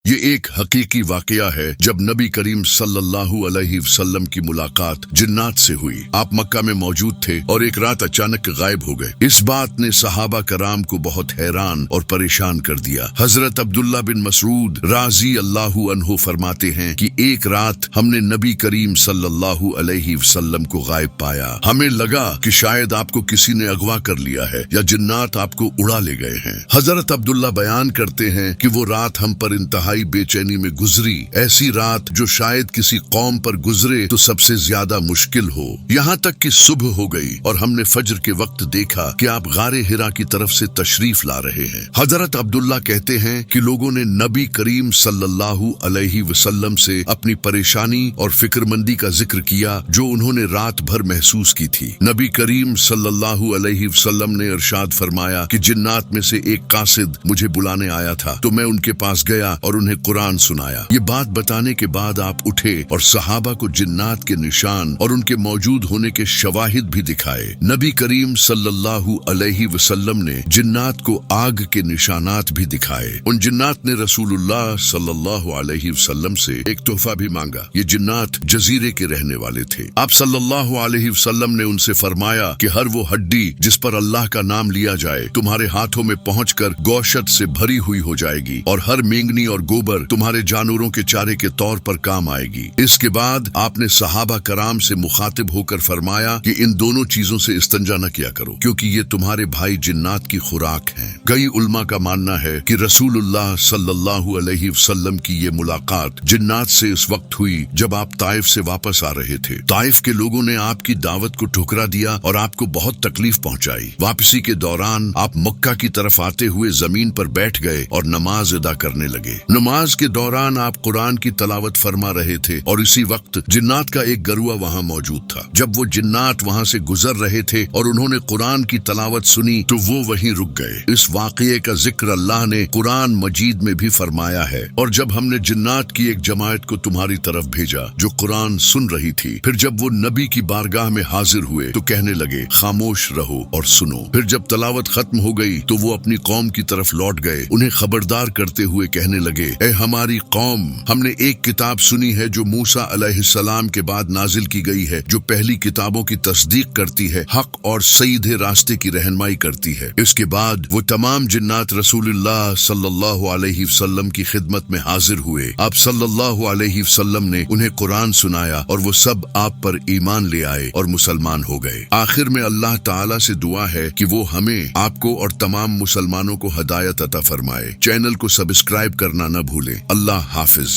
یہ ایک حقیقی واقعہ ہے جب نبی کریم صلی اللہ علیہ وسلم کی ملاقات جنات سے ہوئی۔ آپ مکہ میں موجود تھے اور ایک رات اچانک غائب ہو گئے۔ اس بات نے صحابہ کرام کو بہت حیران اور پریشان کر دیا۔ حضرت عبداللہ بن مسعود رضی اللہ عنہ فرماتے ہیں کہ ایک رات ہم نے نبی کریم صلی اللہ علیہ وسلم کو غائب پایا۔ ہمیں لگا کہ شاید آپ کو کسی نے اغوا کر لیا ہے یا جنات آپ کو اڑا لے گئے ہیں۔ حضرت عبداللہ بیان کرتے ہیں کہ وہ رات ہم پر انتہائی بے چینی میں گزری، ایسی رات جو شاید کسی قوم پر گزرے تو سب سے زیادہ مشکل ہو، یہاں تک کہ صبح ہو گئی اور ہم نے فجر کے وقت دیکھا کہ آپ غار حرا کی طرف سے تشریف لا رہے ہیں۔ حضرت عبداللہ کہتے ہیں کہ لوگوں نے نبی کریم صلی اللہ علیہ وسلم سے اپنی پریشانی اور فکر مندی کا ذکر کیا جو انہوں نے رات بھر محسوس کی تھی۔ نبی کریم صلی اللہ علیہ وسلم نے ارشاد فرمایا کہ جنات میں سے ایک قاصد مجھے بلانے آیا تھا تو میں ان کے پاس گیا اور انہیں قرآن سنایا۔ یہ بات بتانے کے بعد آپ اٹھے اور صحابہ کو جنات کے نشان اور ان کے موجود ہونے کے شواہد بھی دکھائے۔ نبی کریم صلی اللہ علیہ وسلم نے جنات کو آگ کے نشانات بھی دکھائے۔ ان جنات نے رسول اللہ صلی اللہ علیہ وسلم سے ایک تحفہ بھی مانگا۔ یہ جنات جزیرے کے رہنے والے تھے۔ آپ صلی اللہ علیہ وسلم نے ان سے فرمایا کہ ہر وہ ہڈی جس پر اللہ کا نام لیا جائے تمہارے ہاتھوں میں پہنچ کر گوشت سے بھری ہوئی ہو جائے گی، اور ہر مینگنی اور گوبر تمہارے جانوروں کے چارے کے طور پر کام آئے گی۔ اس کے بعد آپ نے صحابہ کرام سے مخاطب ہو کر فرمایا کہ ان دونوں چیزوں سے استنجا نہ کیا کرو کیونکہ یہ تمہارے بھائی جنات کی خوراک ہیں۔ کئی علماء کا ماننا ہے کہ رسول اللہ صلی اللہ علیہ وسلم کی یہ ملاقات جنات سے اس وقت ہوئی جب آپ طائف سے واپس آ رہے تھے۔ طائف کے لوگوں نے آپ کی دعوت کو ٹھکرا دیا اور آپ کو بہت تکلیف پہنچائی۔ واپسی کے دوران آپ مکہ کی طرف آتے ہوئے زمین پر بیٹھ گئے اور نماز ادا کرنے لگے۔ نماز کے دوران آپ قرآن کی تلاوت فرما رہے تھے اور اسی وقت جنات کا ایک گروہ وہاں موجود تھا۔ جب وہ جنات وہاں سے گزر رہے تھے اور انہوں نے قرآن کی تلاوت سنی تو وہ وہیں رک گئے۔ اس واقعے کا ذکر اللہ نے قرآن مجید میں بھی فرمایا ہے۔ اور جب ہم نے جنات کی ایک جماعت کو تمہاری طرف بھیجا جو قرآن سن رہی تھی، پھر جب وہ نبی کی بارگاہ میں حاضر ہوئے تو کہنے لگے خاموش رہو اور سنو۔ پھر جب تلاوت ختم ہو گئی تو وہ اپنی قوم کی طرف لوٹ گئے، انہیں خبردار کرتے ہوئے کہنے لگے اے ہماری قوم، ہم نے ایک کتاب سنی ہے جو موسیٰ علیہ السلام کے بعد نازل کی گئی ہے، جو پہلی کتابوں کی تصدیق کرتی ہے، حق اور سیدھے راستے کی رہنمائی کرتی ہے۔ اس کے بعد وہ تمام جنات رسول اللہ صلی اللہ علیہ وسلم کی خدمت میں حاضر ہوئے۔ آپ صلی اللہ علیہ وسلم نے انہیں قرآن سنایا اور وہ سب آپ پر ایمان لے آئے اور مسلمان ہو گئے۔ آخر میں اللہ تعالیٰ سے دعا ہے کہ وہ ہمیں، آپ کو اور تمام مسلمانوں کو ہدایت عطا فرمائے۔ چینل کو سبسکرائب کرنا نہ بھولیں۔ اللہ حافظ۔